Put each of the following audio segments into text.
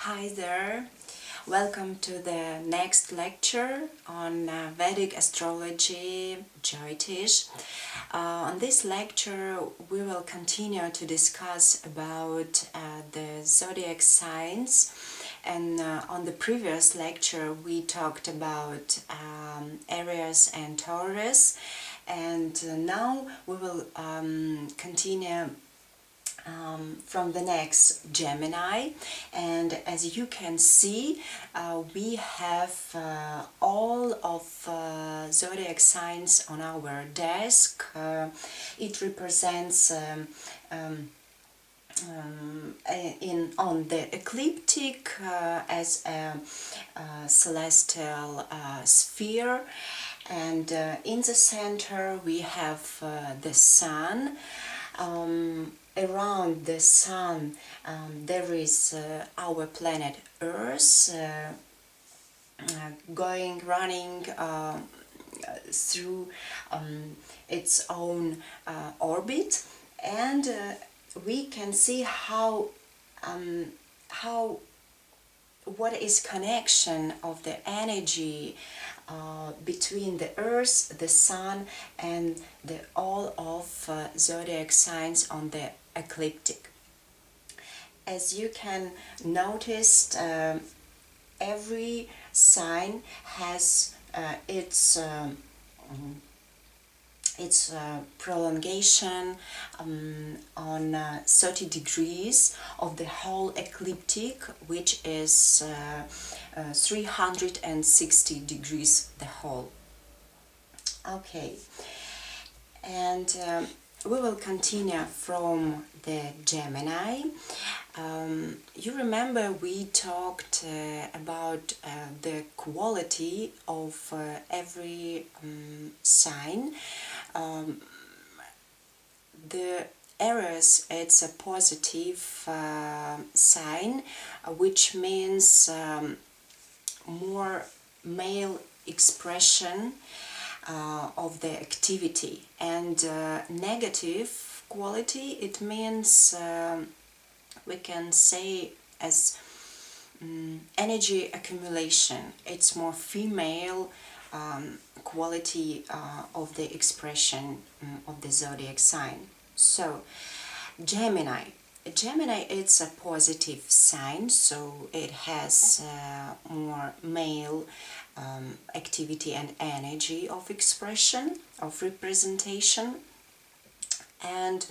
Hi there, welcome to the next lecture on Vedic Astrology Jyotish. On this lecture we will continue to discuss about the zodiac signs, and on the previous lecture we talked about Aries and Taurus, and now we will continue from the next Gemini. And as you can see, we have all of zodiac signs on our desk. It represents on the ecliptic as a celestial sphere, and in the center we have the Sun. Around the Sun there is our planet Earth running through its own orbit, and we can see what is connection of the energy between the Earth, the Sun, and all of zodiac signs on the ecliptic. As you can notice, every sign has its prolongation on 30 degrees of the whole ecliptic, which is 360 degrees the whole. Okay, and we will continue from the Gemini. You remember we talked about the quality of every sign. The Aries, it's a positive sign, which means more male expression of the activity, and negative quality, it means we can say as energy accumulation. It's more female quality of the expression of the zodiac sign. So Gemini, it's a positive sign, so it has more male activity and energy of expression, of representation. And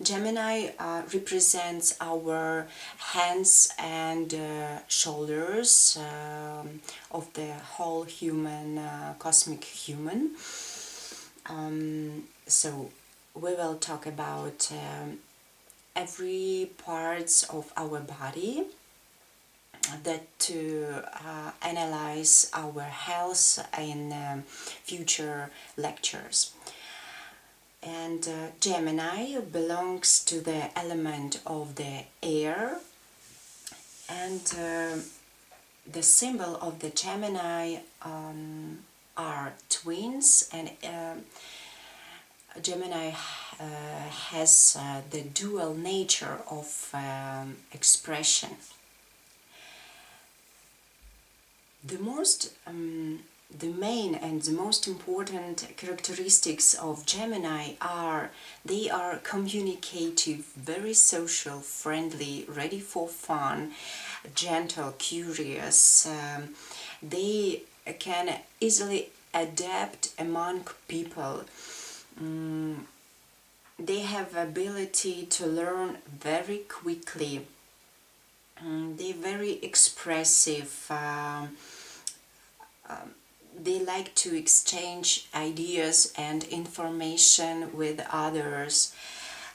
Gemini represents our hands and shoulders of the whole human, cosmic human. So we will talk about every parts of our body, that to analyze our health in future lectures. And Gemini belongs to the element of the air, and the symbol of the Gemini are twins, and Gemini has the dual nature of expression. The main and the most important characteristics of Gemini are they are communicative, very social, friendly, ready for fun, gentle, curious. They can easily adapt among people. They have ability to learn very quickly. They're very expressive. They like to exchange ideas and information with others.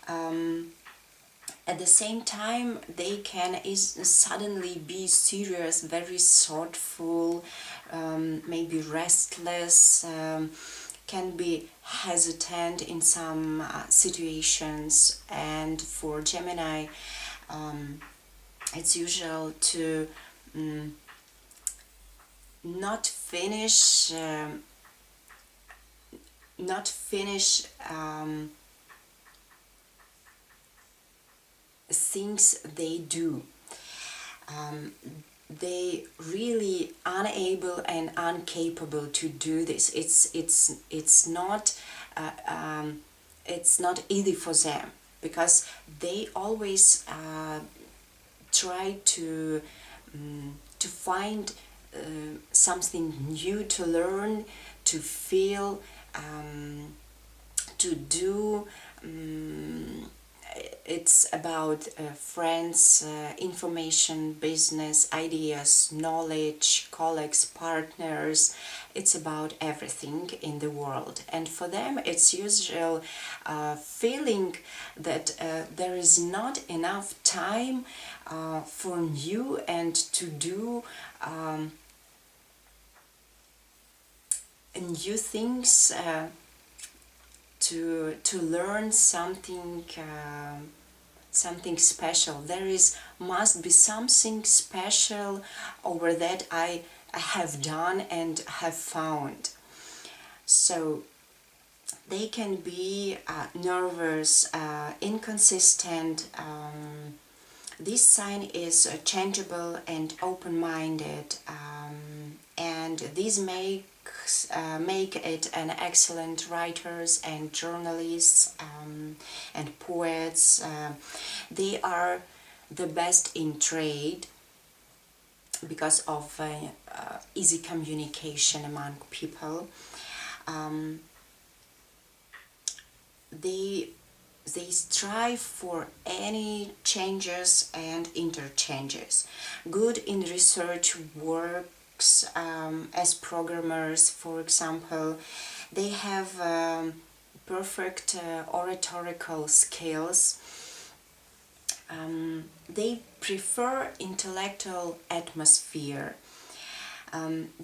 At the same time, they can suddenly be serious, very thoughtful, maybe restless, can be hesitant in some situations. And for Gemini, it's usual to not finish things they do. they really unable and incapable to do this. It's not easy for them, because they always try to find something new to learn, to feel, to do. It's about friends, information, business, ideas, knowledge, colleagues, partners. It's about everything in the world. And for them, it's usual feeling that there is not enough time for new and to do new things. To learn something something special. Must be something special over that I have done and have found. So they can be nervous, inconsistent. This sign is changeable and open-minded, and this make it an excellent writers and journalists and poets. They are the best in trade because of easy communication among people. They strive for any changes and interchanges. Good in research works as programmers, for example. They have perfect oratorical skills. They prefer intellectual atmosphere.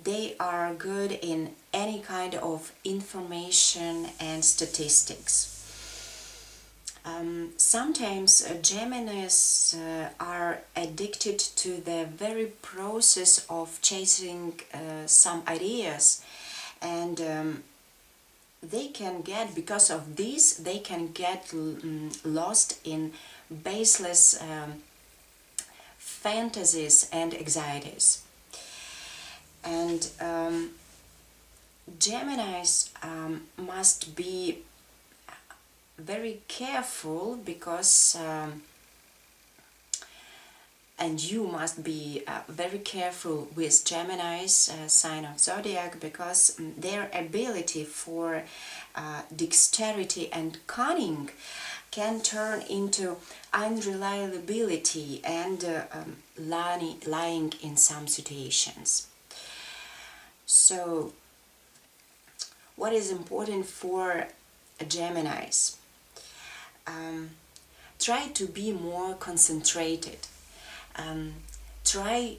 They are good in any kind of information and statistics. Sometimes Geminis are addicted to the very process of chasing some ideas, and they can get, because of this, they can get lost in baseless fantasies and anxieties. And Geminis must be very careful, because and you must be very careful with Gemini's sign of zodiac, because their ability for dexterity and cunning can turn into unreliability and lying in some situations. So what is important for Geminis? Try to be more concentrated. Try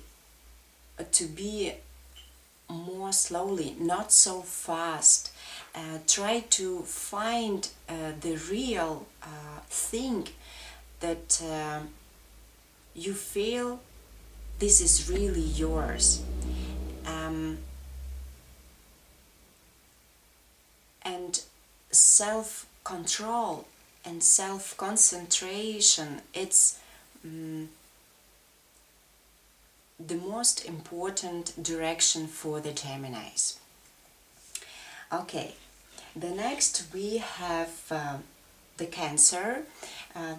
to be more slowly, not so fast. Try to find the real thing that you feel this is really yours. And self-control and self-concentration, it's the most important direction for the Geminis. Okay, the next we have the Cancer.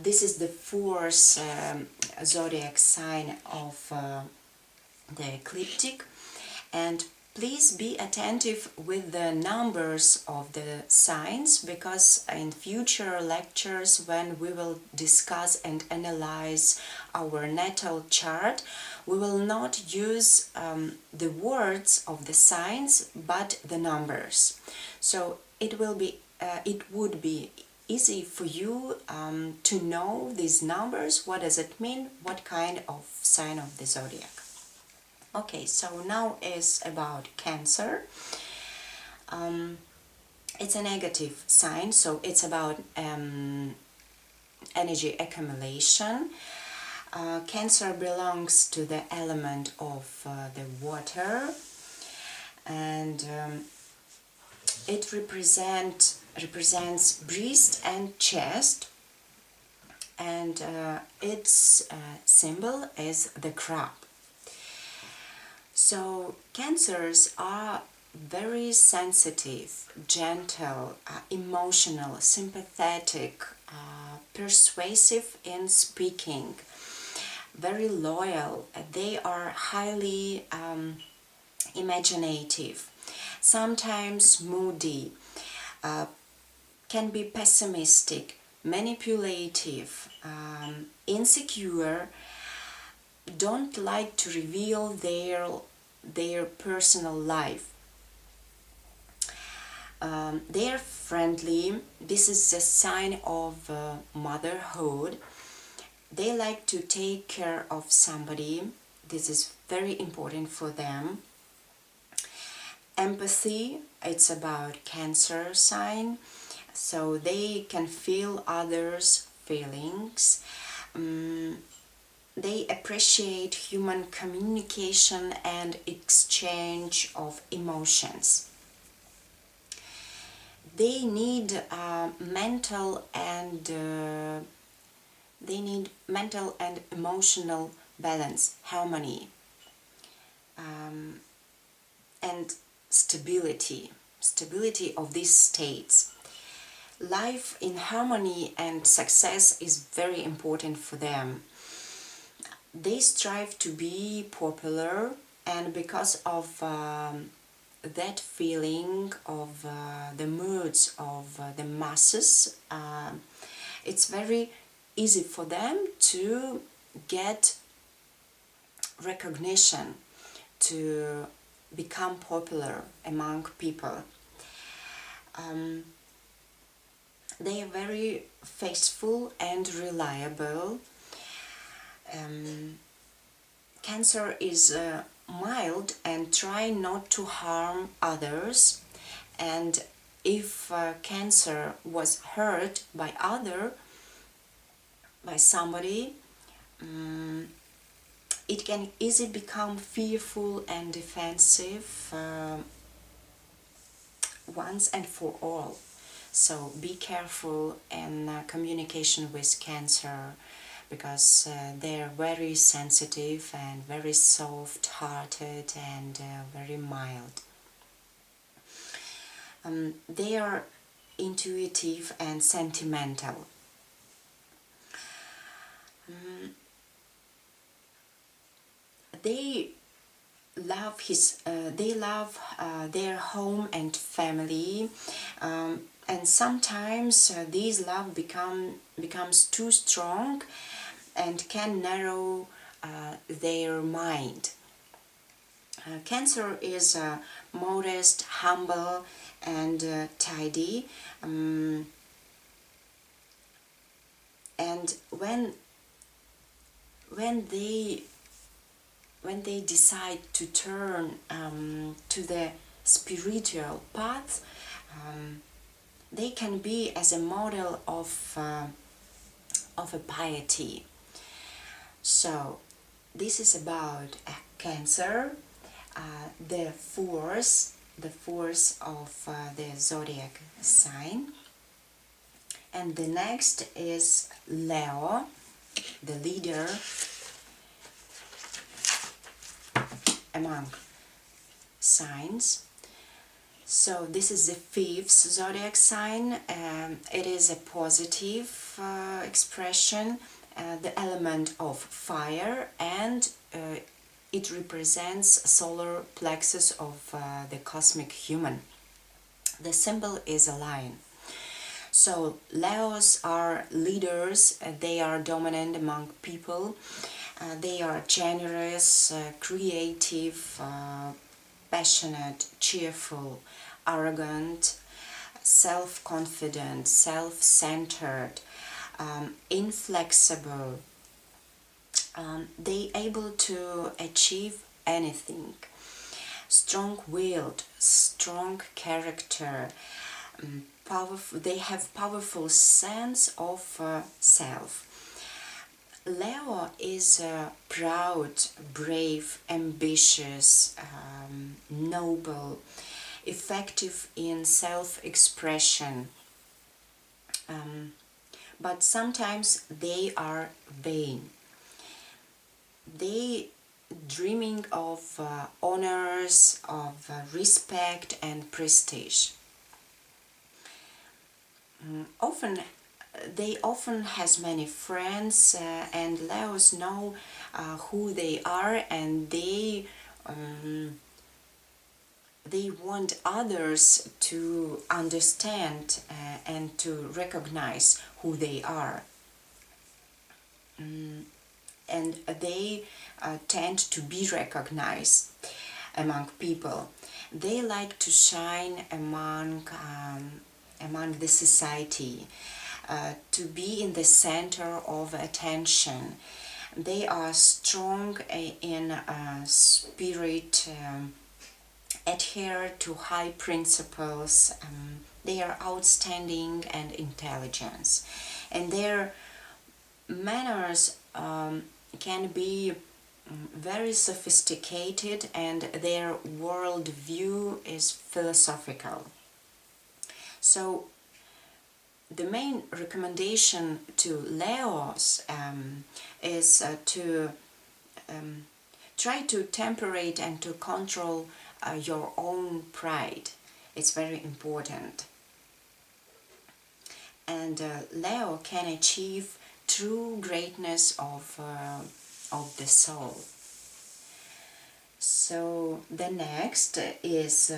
This is the fourth zodiac sign of the ecliptic, and please be attentive with the numbers of the signs, because in future lectures, when we will discuss and analyze our natal chart, we will not use the words of the signs but the numbers. So it would be easy for you to know these numbers. What does it mean? What kind of sign of the zodiac? Okay, so now is about Cancer. It's a negative sign, so it's about energy accumulation. Cancer belongs to the element of the water, and it represents breast and chest, and its symbol is the crab. So Cancers are very sensitive, gentle, emotional, sympathetic, persuasive in speaking, very loyal. They are highly imaginative, sometimes moody, can be pessimistic, manipulative, insecure, don't like to reveal their personal life. They are friendly. This is a sign of motherhood. They like to take care of somebody. This is very important for them. Empathy, it's about Cancer sign. So they can feel others' feelings. They appreciate human communication and exchange of emotions. They need mental and emotional balance, harmony, and stability of these states. Life in harmony and success is very important for them. They strive to be popular, and because of that feeling of the moods of the masses, it's very easy for them to get recognition, to become popular among people. They are very faithful and reliable. Cancer is mild and try not to harm others, and if Cancer was hurt by somebody, it can easily become fearful and defensive once and for all. So be careful in communication with Cancer, because they're very sensitive and very soft-hearted and very mild. They are intuitive and sentimental. They love their home and family, and sometimes these love becomes too strong and can narrow their mind. Cancer is modest, humble, and tidy. And when they decide to turn to the spiritual path, they can be as a model of a piety. So this is about Cancer, the force of the zodiac sign. And the next is Leo, the leader among signs. So this is the fifth zodiac sign. It is a positive expression, the element of fire, and it represents solar plexus of the cosmic human. The symbol is a lion. So Leos are leaders. They are dominant among people. They are generous, creative, passionate, cheerful, arrogant, self-confident, self-centered, inflexible. They able to achieve anything. Strong-willed, strong character, powerful. They have powerful sense of self. Leo is proud, brave, ambitious, noble, effective in self-expression, but sometimes they are vain. They dreaming of honors, of respect and prestige. They often has many friends, and Leos know who they are, and they want others to understand and to recognize who they are. And they tend to be recognized among people. They like to shine among the society, to be in the center of attention. They are strong in spirit, adhere to high principles. They are outstanding and intelligence, and their manners can be very sophisticated, and their world view is philosophical. So the main recommendation to Leos is to try to temperate and to control your own pride. It's very important. And Leo can achieve true greatness of the soul. So the next is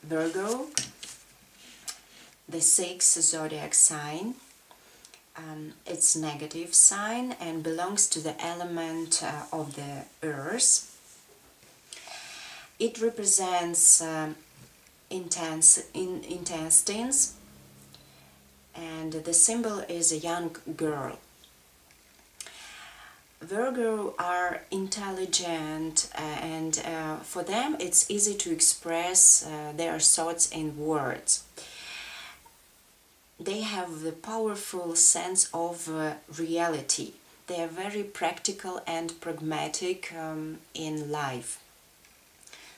Virgo, the sixth zodiac sign. It's negative sign and belongs to the element of the earth. It represents intestines, and the symbol is a young girl. Virgo are intelligent, and for them it's easy to express their thoughts in words. They have the powerful sense of reality. They are very practical and pragmatic in life.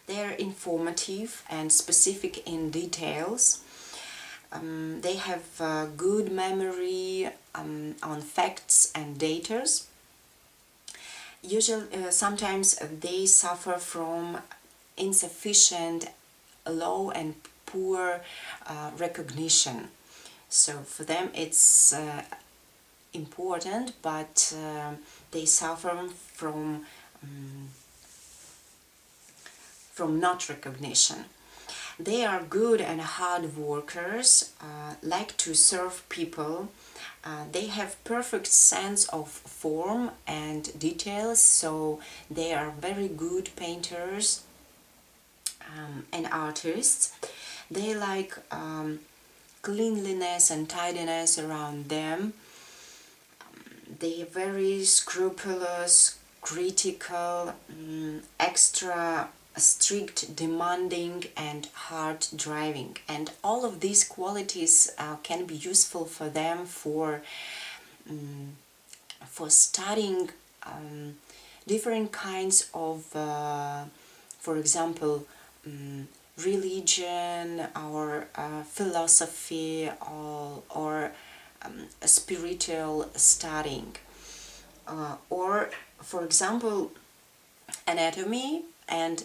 They are informative and specific in details. They have good memory on facts and data. Sometimes they suffer from insufficient, low and poor recognition. So for them it's important, but they suffer from not recognition. They are good and hard workers, like to serve people. They have perfect sense of form and details, so they are very good painters and artists. They like cleanliness and tidiness around them. They are very scrupulous, critical, extra strict, demanding and hard driving, and all of these qualities can be useful for them for studying different kinds of for example religion or philosophy or spiritual studying, or for example anatomy. And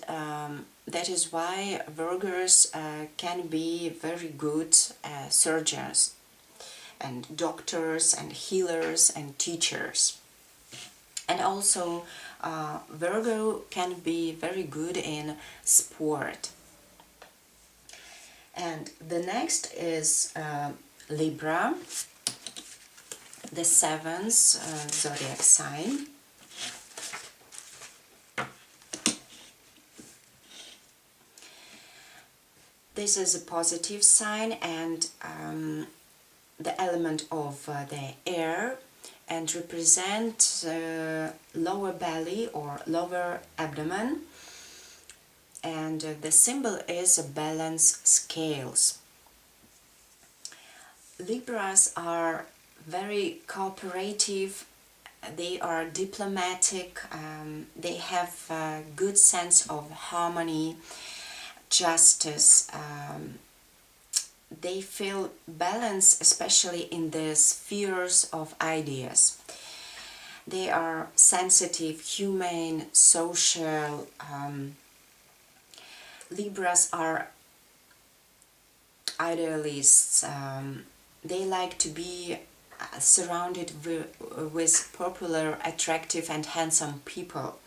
that is why Virgos can be very good surgeons and doctors and healers and teachers. And also Virgo can be very good in sport. And the next is Libra, the seventh zodiac sign. This is a positive sign and the element of the air, and represent lower belly or lower abdomen, and the symbol is a balance scales. Libras are very cooperative, they are diplomatic, they have a good sense of harmony, justice. They feel balance, especially in the spheres of ideas. They are sensitive, humane, social. Libras are idealists. They like to be surrounded with popular, attractive and handsome people,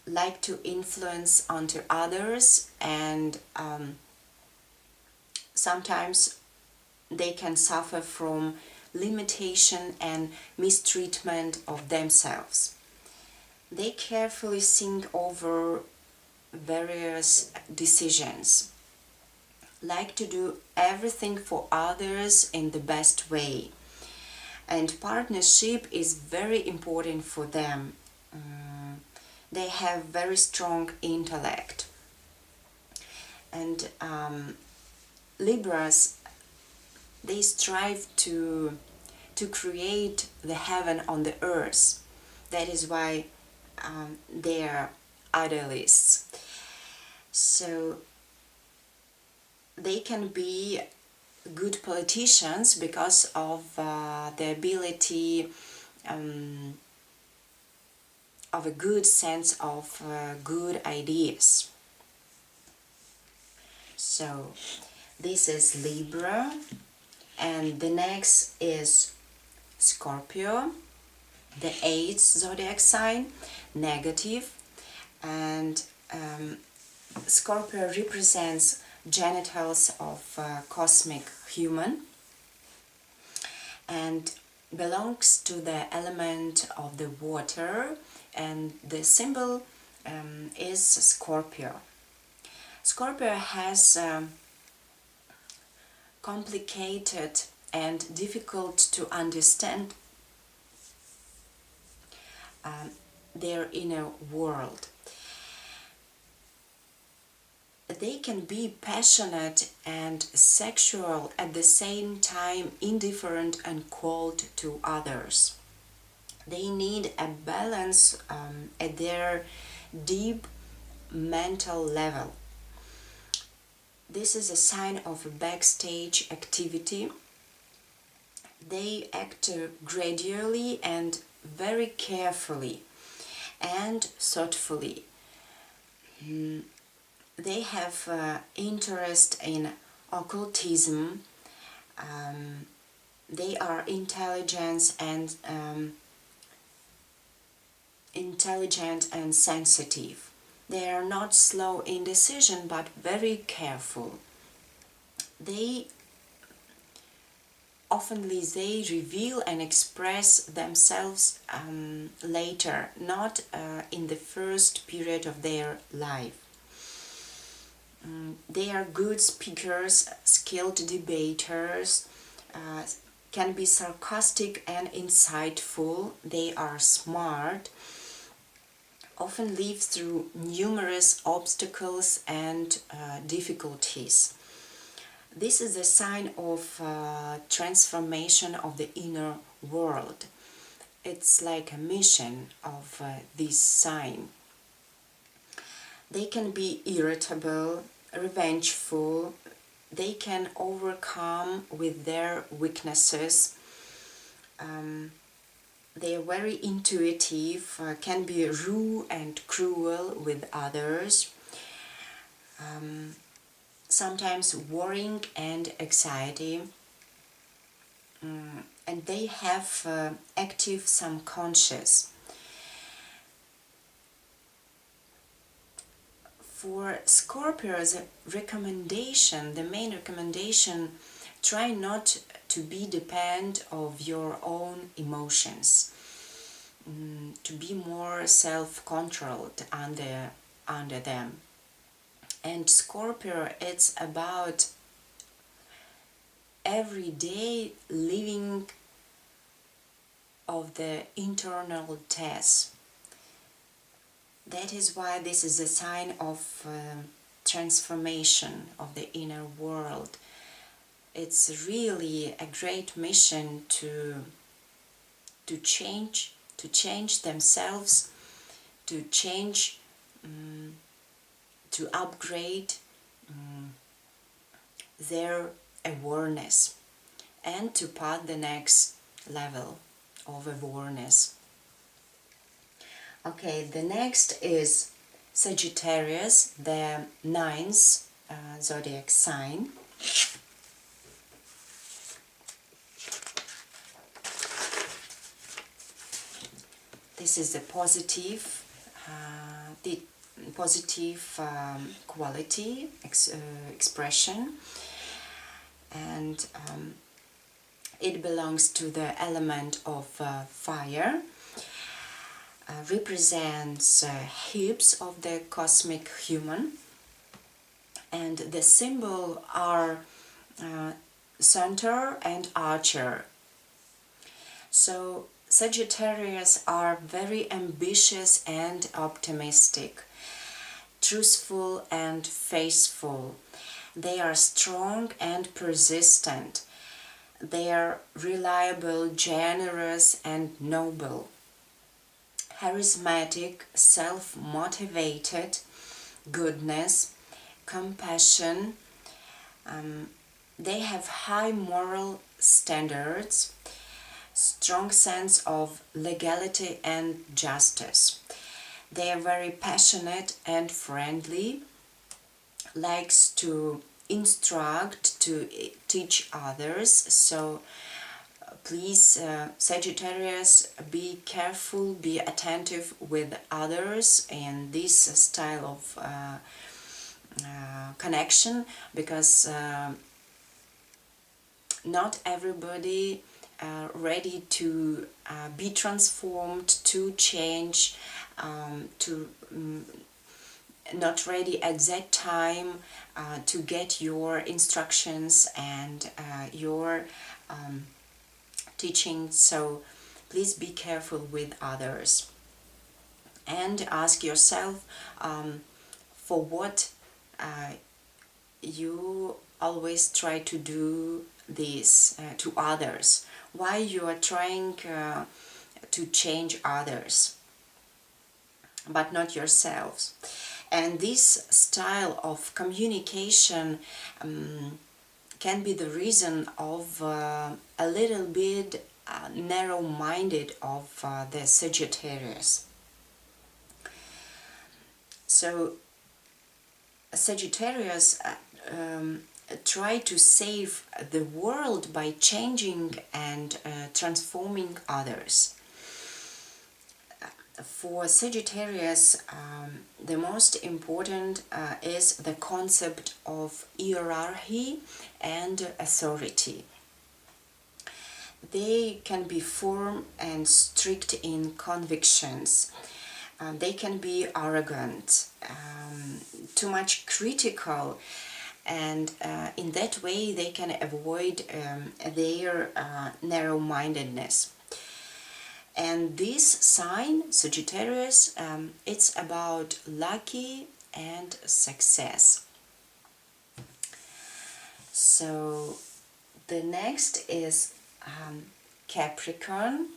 like to influence onto others, and sometimes they can suffer from limitation and mistreatment of themselves. They carefully think over various decisions, like to do everything for others in the best way, and partnership is very important for them. They have very strong intellect, and Libras, they strive to create the heaven on the earth. That is why they are idealists. So they can be good politicians because of the ability of a good sense of good ideas. So this is Libra, and the next is Scorpio, the 8th zodiac sign, negative, and Scorpio represents genitals of cosmic human and belongs to the element of the water, and the symbol is Scorpio. Scorpio has complicated and difficult to understand their inner world. They can be passionate and sexual at the same time, indifferent and cold to others. They need a balance at their deep mental level. This is a sign of a backstage activity. They act gradually and very carefully and thoughtfully. They have interest in occultism. They are intelligent and sensitive. They are not slow in decision but very careful. They reveal and express themselves later, not in the first period of their life. They are good speakers, skilled debaters, can be sarcastic and insightful. They are smart, often live through numerous obstacles and difficulties. This is a sign of transformation of the inner world. It's like a mission of this sign. They can be irritable, revengeful. They can overcome with their weaknesses. They are very intuitive, can be rude and cruel with others. Sometimes worrying and anxiety, and they have active subconscious. For Scorpios, the main recommendation, try not to be dependent of your own emotions, to be more self-controlled under them. And Scorpio, it's about everyday living of the internal test. That is why this is a sign of transformation of the inner world. It's really a great mission to change themselves, to change, to upgrade their awareness, and to pass the next level of awareness. Okay, the next is Sagittarius, the ninth zodiac sign. This is a the positive quality, expression, and it belongs to the element of fire. Represents hips of the cosmic human, and the symbol are centaur and archer. So Sagittarius are very ambitious and optimistic, truthful and faithful. They are strong and persistent. They are reliable, generous and noble. Charismatic, self-motivated, goodness, compassion. They have high moral standards, strong sense of legality and justice. They are very passionate and friendly, likes to instruct, to teach others. So please, Sagittarius, be careful, be attentive with others in this style of connection, because not everybody ready to be transformed, to change, to not ready at that time to get your instructions and your teaching. So please be careful with others and ask yourself for what you always try to do this to others, why you are trying to change others but not yourselves. And this style of communication can be the reason of a little bit narrow-minded of the Sagittarius. So Sagittarius try to save the world by changing and transforming others. For Sagittarius, the most important is the concept of hierarchy and authority. They can be firm and strict in convictions. They can be arrogant, too much critical, and in that way they can avoid their narrow-mindedness. And this sign, Sagittarius, it's about lucky and success. So the next is Capricorn,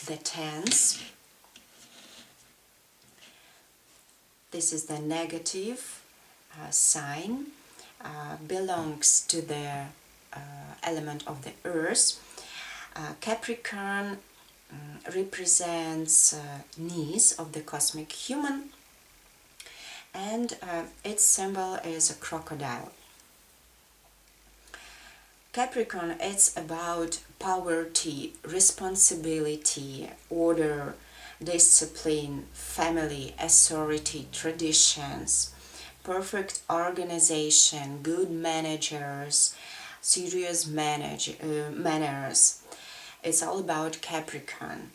the 10th. This is the negative sign, belongs to the element of the earth. Capricorn represents knees of the cosmic human, and its symbol is a crocodile. Capricorn, it's about poverty, responsibility, order, discipline, family, authority, traditions, perfect organization, good managers, serious manners. It's all about Capricorn.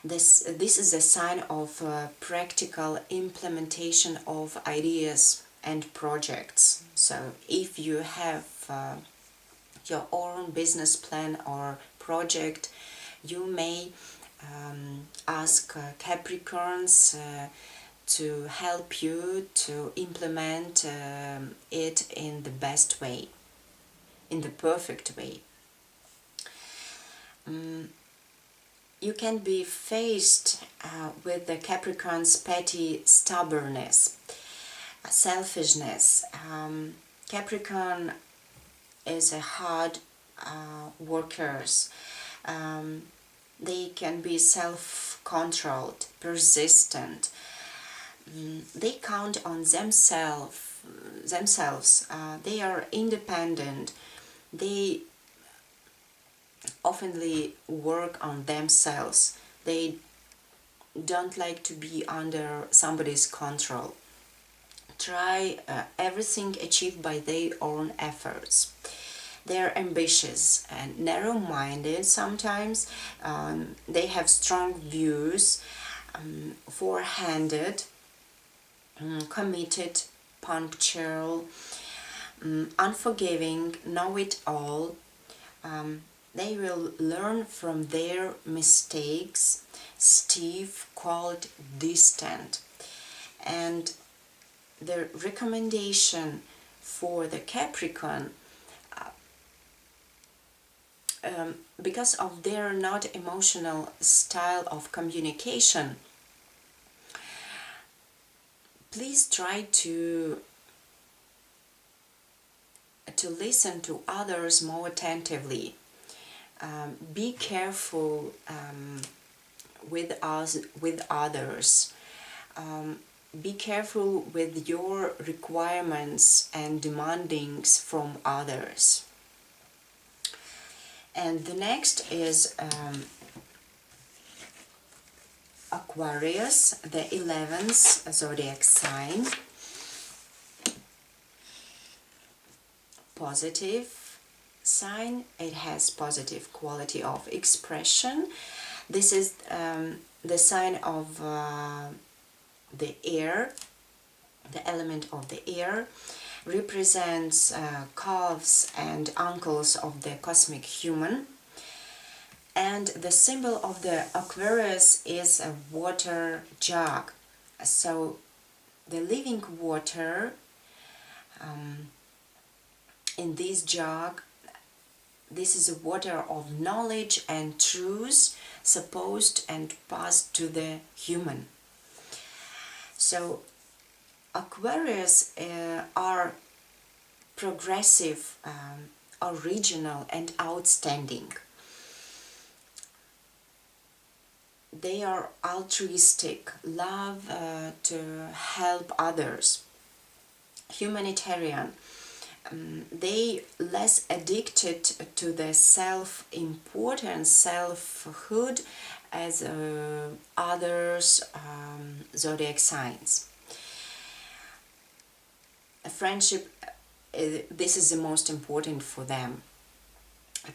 This is a sign of practical implementation of ideas and projects. So if you have your own business plan or project, you may ask Capricorns to help you to implement it in the best way, in the perfect way. You can be faced with the Capricorn's petty stubbornness, selfishness. Capricorn is a hard workers. They can be self self-controlled, persistent. They count on themselves. They are independent. They oftenly work on themselves. They don't like to be under somebody's control. Try everything achieved by their own efforts. They're ambitious and narrow-minded sometimes. They have strong views, forehanded, committed, punctual, unforgiving, know-it-all. They will learn from their mistakes, stiff, cold, distant. And the recommendation for the Capricorn, because of their not emotional style of communication, please try to listen to others more attentively. Be careful with others. Be careful with your requirements and demandings from others. And the next is Aquarius, the 11th zodiac sign. Positive sign. It has positive quality of expression. This is the sign of the air, the element of the air, represents calves and uncles of the cosmic human. And the symbol of the Aquarius is a water jug. So the living water in this jug, this is a water of knowledge and truth supposed and passed to the human. So Aquarius are progressive, original and outstanding. They are altruistic, love to help others, humanitarian. They less addicted to the self-importance, selfhood as others zodiac signs. A friendship, this is the most important for them.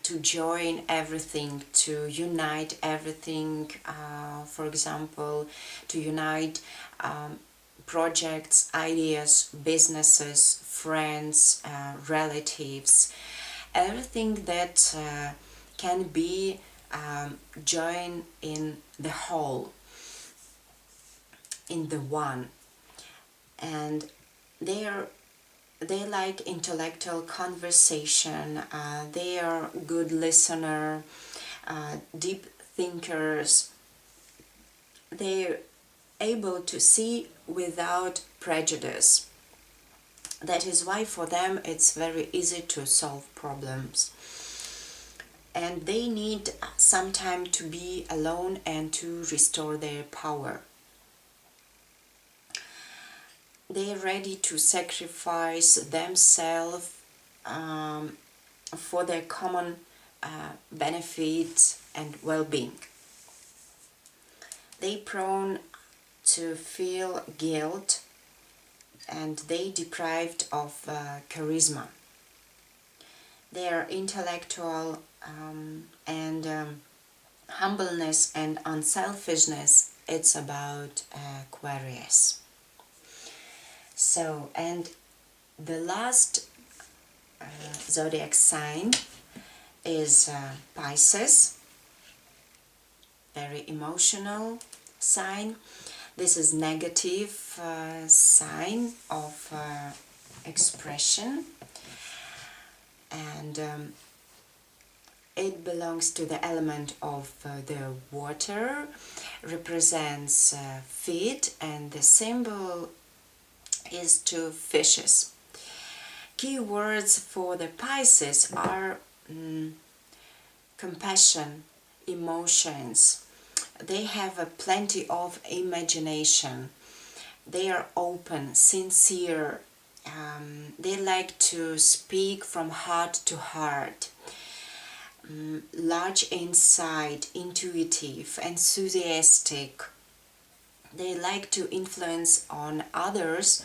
To join everything, to unite everything, for example, to unite projects, ideas, businesses, friends, relatives, everything that can be joined in the whole, in the one. And they like intellectual conversation, they are good listener, deep thinkers. They're able to see without prejudice. That is why for them it's very easy to solve problems. And they need some time to be alone and to restore their power. They are ready to sacrifice themselves for their common benefit and well-being. They prone to feel guilt and they deprived of charisma. They are intellectual and humbleness and unselfishness. It's about Aquarius. So, and the last zodiac sign is Pisces, very emotional sign. This is negative sign of expression, and it belongs to the element of the water, represents feet, and the symbol is two fishes. Key words for the Pisces are compassion, emotions, they have a plenty of imagination. They are open, sincere. They like to speak from heart to heart. Large insight, intuitive, enthusiastic. They like to influence on others,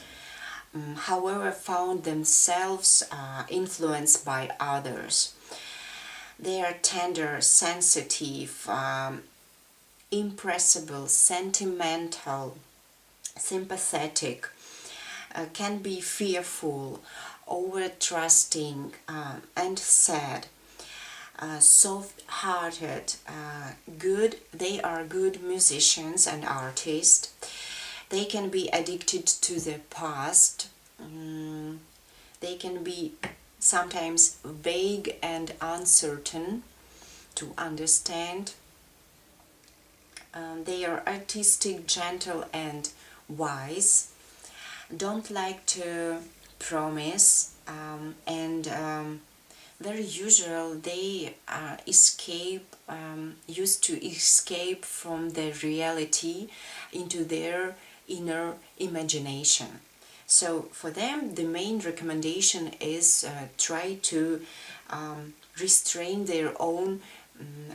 however found themselves influenced by others. They are tender, sensitive, impressible, sentimental, sympathetic, can be fearful, over-trusting, and sad. Soft-hearted, good. They are good musicians and artists. They can be addicted to the past. They can be sometimes vague and uncertain to understand. They are artistic, gentle, and wise. Don't like to promise, and very usual they used to escape from the reality into their inner imagination. So for them the main recommendation is try to restrain their own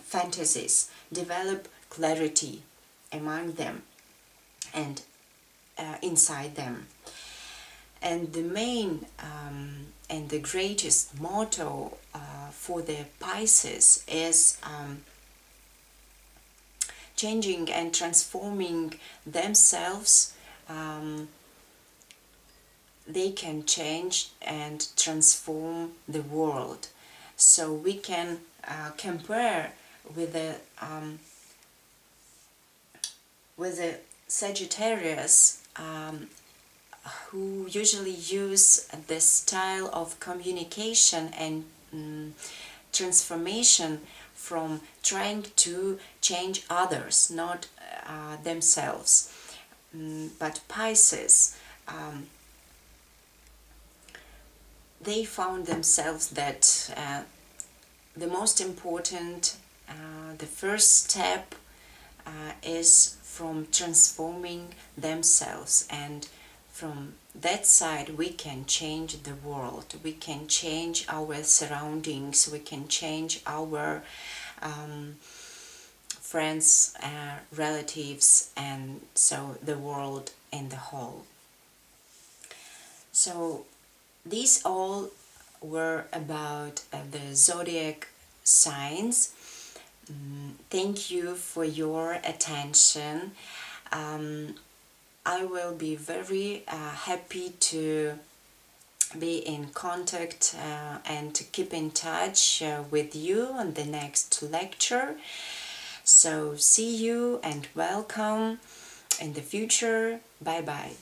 fantasies, develop clarity among them and inside them. And the main and the greatest motto for the Pisces is changing and transforming themselves. They can change and transform the world. So we can compare with the Sagittarius, who usually use this style of communication and transformation from trying to change others, not themselves. But Pisces, they found themselves that the most important, the first step is from transforming themselves, and from that side we can change the world, we can change our surroundings, we can change our friends, relatives, and so the world in the whole. So these all were about the zodiac signs. Thank you for your attention. I will be very happy to be in contact and to keep in touch with you on the next lecture. So see you and welcome in the future. Bye bye.